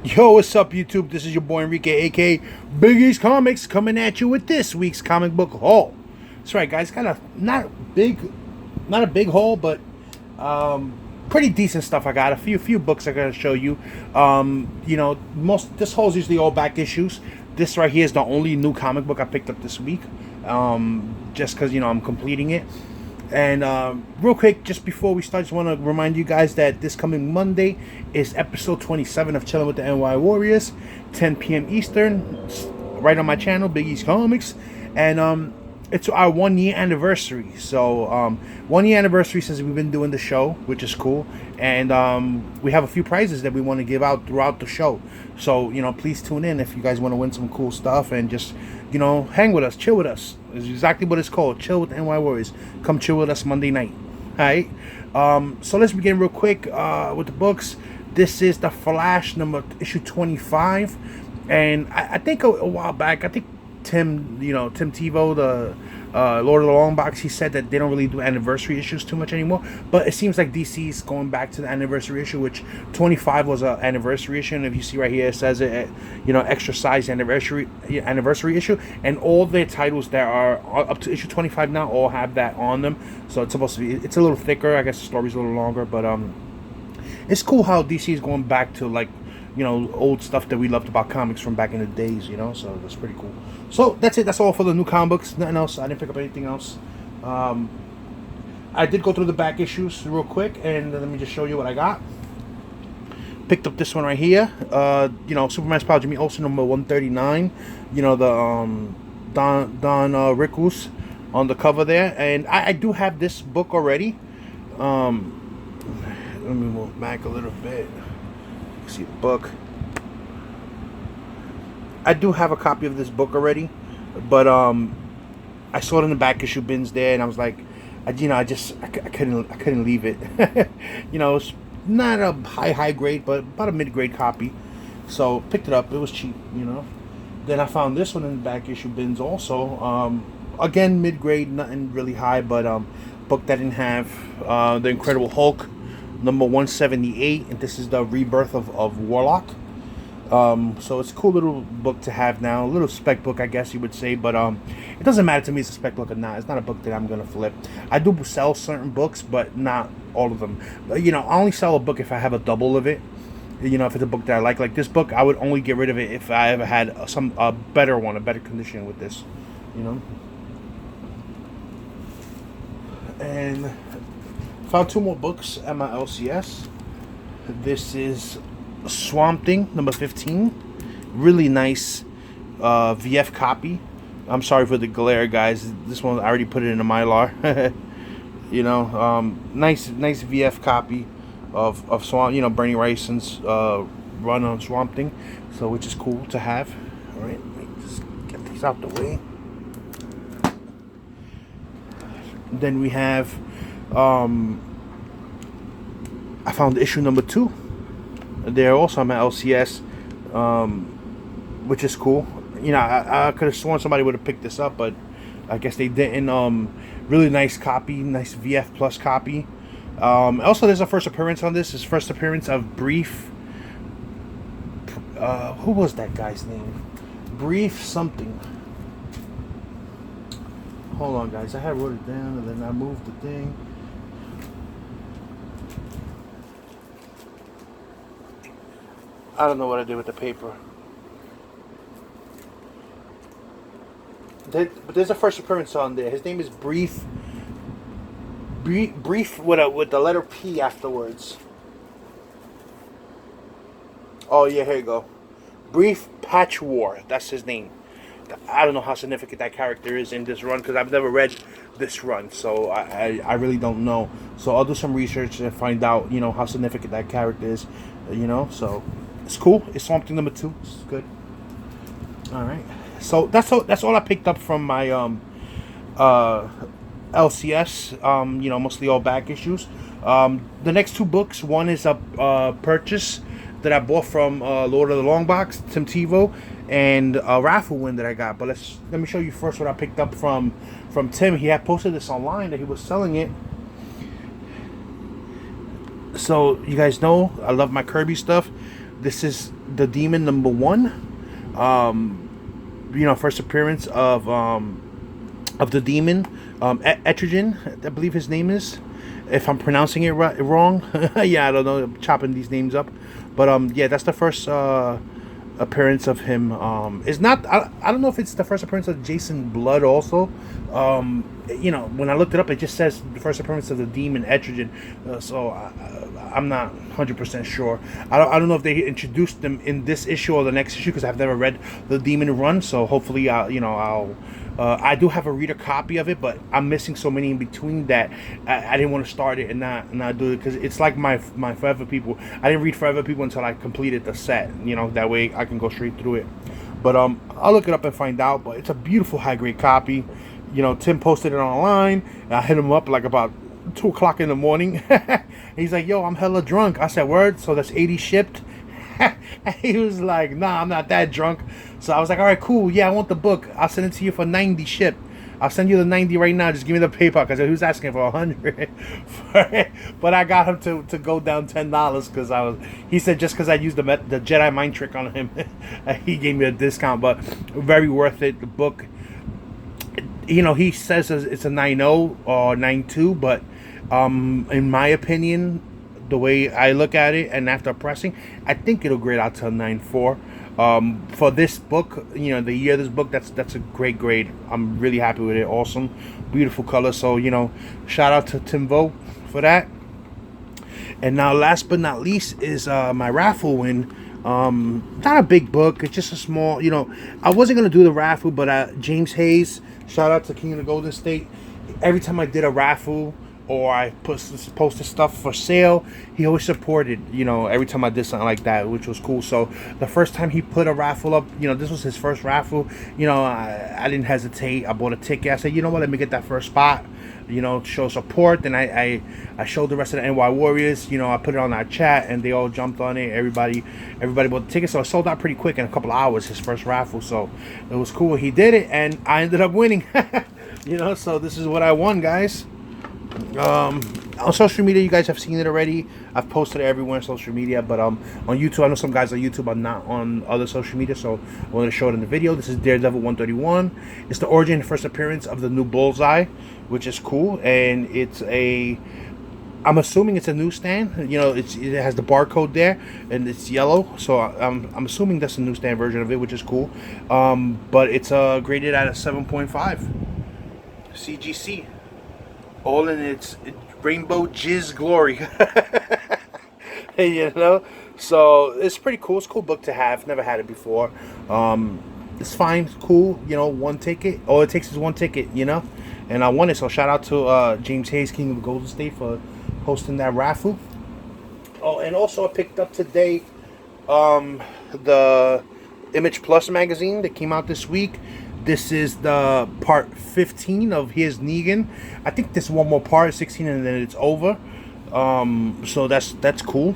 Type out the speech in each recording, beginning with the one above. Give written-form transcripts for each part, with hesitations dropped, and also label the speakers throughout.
Speaker 1: Yo, what's up, YouTube? This is your boy Enrique, aka Biggie's Comics, coming at you with this week's comic book haul. That's right, guys. Got a not a big haul, but pretty decent stuff. I got a few books I gotta show you. Most this haul is usually all back issues. This right here is the only new comic book I picked up this week, just because I'm completing it. And real quick, just before we start, just want to remind you guys that this coming Monday is episode 27 of Chilling with the NY Warriors, 10 p.m. Eastern, right on my channel, Biggie's Comics. And it's our 1 year anniversary. So 1 year anniversary since we've been doing the show, which is cool. And we have a few prizes that we want to give out throughout the show. So please tune in if you guys want to win some cool stuff and just hang with us, chill with us. Is exactly what it's called. Chill with the NY Warriors. Come chill with us Monday night. Alright. So let's begin real quick with the books. This is the Flash issue 25. And I think a while back, I think Tim Tebow, the Lord of the Long Box, he said that they don't really do anniversary issues too much anymore. But it seems like DC's going back to the anniversary issue, which 25 was an anniversary issue. And if you see right here, it says it, extra size anniversary issue. And all their titles that are up to issue 25 now all have that on them. So it's supposed to be, it's a little thicker. I guess the story's a little longer, but it's cool how DC is going back to old stuff that we loved about comics from back in the days, so that's pretty cool. So that's it. That's all for the new comic books. Nothing else. I didn't pick up anything else. I did go through the back issues real quick, and let me just show you what I got. Picked up this one right here. Superman's Pal, Jimmy Olsen, number 139. The Don Rickles on the cover there, and I do have this book already. Let me move back a little bit. See the book. I do have a copy of this book already, but I saw it in the back issue bins there, and I was like, I couldn't leave it. It's not a high grade, but about a mid grade copy. So picked it up. It was cheap, Then I found this one in the back issue bins also. Again, mid grade, nothing really high, but book that didn't have the Incredible Hulk, number 178, and this is the rebirth of Warlock. So it's a cool little book to have now, a little spec book, I guess you would say, but it doesn't matter to me if it's a spec book or not. It's not a book that I'm gonna flip. I do sell certain books, but not all of them. But, I only sell a book if I have a double of it. If it's a book that I like this book, I would only get rid of it if I ever had a better one, a better condition with this, And found two more books at my LCS. This is Swamp Thing, number 15. Really nice VF copy. I'm sorry for the glare, guys. This one, I already put it in a Mylar. Nice VF copy of Swamp, Bernie Wrightson's run on Swamp Thing. So, which is cool to have. Alright, let me just get these out the way. Then we have I found issue number 2 there also on my LCS, which is cool. I could have sworn somebody would have picked this up, but I guess they didn't. Really nice copy, nice VF Plus copy. Also, there's a first appearance on this. It's first appearance of Brief. Who was that guy's name? Brief something. Hold on, guys. I had wrote it down and then I moved the thing. I don't know what I did with the paper. But there's a first appearance on there. His name is Brief with the letter P afterwards. Oh yeah, here you go. Brief Patchwar. That's his name. I don't know how significant that character is in this run because I've never read this run, so I really don't know. So I'll do some research and find out, how significant that character is, So it's cool. It's something number 2. It's good. All right. So that's all I picked up from my LCS. Mostly all back issues. The next 2 books. One is a purchase that I bought from Lord of the Long Box, Tim Tebow, and a raffle win that I got. But let me show you first what I picked up from Tim. He had posted this online that he was selling it. So you guys know I love my Kirby stuff. This is the Demon #1. First appearance of the Demon, Etrigan, I believe his name is. If I'm pronouncing it wrong, yeah, I don't know. I'm chopping these names up, but yeah, that's the first appearance of him. It's not. I don't know if it's the first appearance of Jason Blood also. When I looked it up, it just says the first appearance of the Demon Etrigan. So I'm not 100% sure. I don't know if they introduced them in this issue or the next issue, because I've never read the Demon run. So hopefully, I do have a reader copy of it, but I'm missing so many in between that I didn't want to start it and not do it, because it's like my Forever People. I didn't read Forever People until I completed the set. That way I can go straight through it. But I'll look it up and find out. But it's a beautiful high grade copy. Tim posted it online. I hit him up like about 2 o'clock in the morning. He's like, "Yo, I'm hella drunk." I said, "Word? So that's 80 shipped?" He was like, "Nah, I'm not that drunk." So I was like, "All right, cool. Yeah, I want the book. I'll send it to you for 90 shipped. I'll send you the 90 right now. Just give me the PayPal," because he was asking for 100 for it. But I got him to go down $10 because he said just because I used the Jedi mind trick on him, he gave me a discount. But very worth it. The book, he says it's a 9.0 or 9.2, but in my opinion, the way I look at it, and after pressing, I think it'll grade out to a 9.4. For this book, the year of this book, that's a great grade. I'm really happy with it. Awesome, beautiful color. So shout out to Tim Vo for that. And now, last but not least, is my raffle win. Not a big book. It's just a small. I wasn't gonna do the raffle, but James Hayes, shout out to King of the Golden State. Every time I did a raffle or I posted stuff for sale, he always supported, every time I did something like that, which was cool. So the first time he put a raffle up, this was his first raffle, I didn't hesitate. I bought a ticket. I said, you know what, let me get that first spot, show support. Then I showed the rest of the NY Warriors, I put it on our chat and they all jumped on it. Everybody bought the ticket. So it sold out pretty quick in a couple of hours, his first raffle. So it was cool. He did it and I ended up winning. So this is what I won, guys. On social media, you guys have seen it already. I've posted it everywhere on social media, but on YouTube, I know some guys on YouTube are not on other social media, so I wanted to show it in the video. This is Daredevil 131. It's the origin and first appearance of the new Bullseye, which is cool, and I'm assuming it's a newsstand. It has the barcode there, and it's yellow, so I'm assuming that's a newsstand version of it, which is cool. But it's graded at a 7.5 CGC. All in its rainbow jizz glory. So it's pretty cool. It's a cool book to have. Never had it before. It's fine. It's cool. One ticket. All it takes is one ticket, and I won it. So shout out to James Hayes, King of the Golden State, for hosting that raffle. Oh, and also I picked up today the Image Plus magazine that came out this week. This is the part 15 of his Negan. I think there's one more part, 16, and then it's over. So that's cool.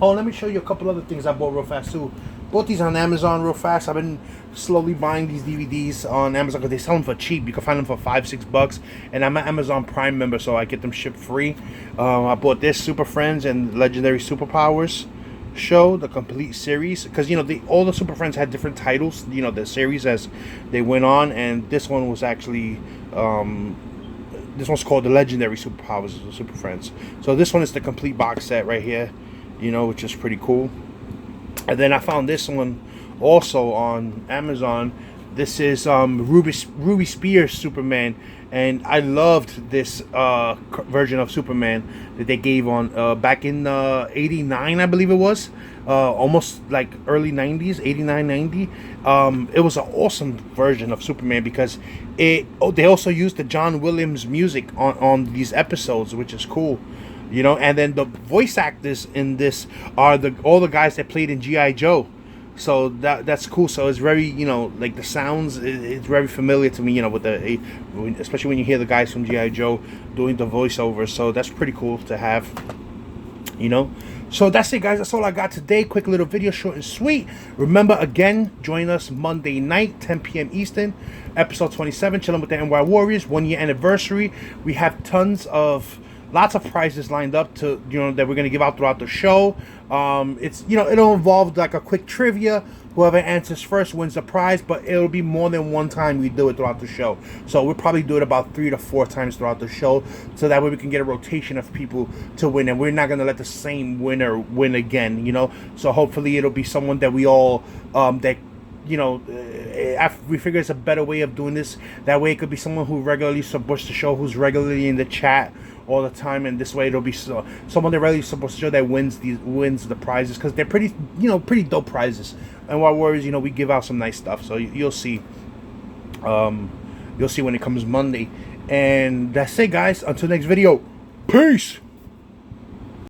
Speaker 1: Oh, let me show you a couple other things I bought real fast too. Bought these on Amazon real fast. I've been slowly buying these DVDs on Amazon because they sell them for cheap. You can find them for $5-6, and I'm an Amazon Prime member, so I get them shipped free. I bought this Super Friends and Legendary Superpowers show, the complete series, because all the Super Friends had different titles, the series as they went on, and this one was actually this one's called the Legendary Superpowers of the Super Friends. So this one is the complete box set right here, which is pretty cool. And then I found this one also on Amazon. This is Ruby Spears Superman, and I loved this version of Superman that they gave on back in '89, I believe it was, almost like early '90s, '89, '90. It was an awesome version of Superman because they also used the John Williams music on these episodes, which is cool. And then the voice actors in this are all the guys that played in G.I. Joe. So that's cool. So it's very, like the sounds, it's very familiar to me, with especially when you hear the guys from G.I. Joe doing the voiceover. So that's pretty cool to have, So that's it, guys. That's all I got today. Quick little video, short and sweet. Remember, again, join us Monday night, 10 p.m. Eastern, episode 27, Chilling with the NY Warriors, 1 year anniversary. We have tons of lots of prizes lined up to, that we're gonna give out throughout the show. It's, it'll involve like a quick trivia. Whoever answers first wins the prize, but it'll be more than one time we do it throughout the show. So we'll probably do it about 3 to 4 times throughout the show, so that way we can get a rotation of people to win, and we're not gonna let the same winner win again. So hopefully it'll be someone that we all that we figure it's a better way of doing this. That way it could be someone who regularly supports the show, who's regularly in the chat all the time, and this way it'll be someone that regularly supports the show that wins the prizes, because they're pretty dope prizes. And while worries, we give out some nice stuff. So you'll see. You'll see when it comes Monday. And that's it, guys. Until next video. Peace.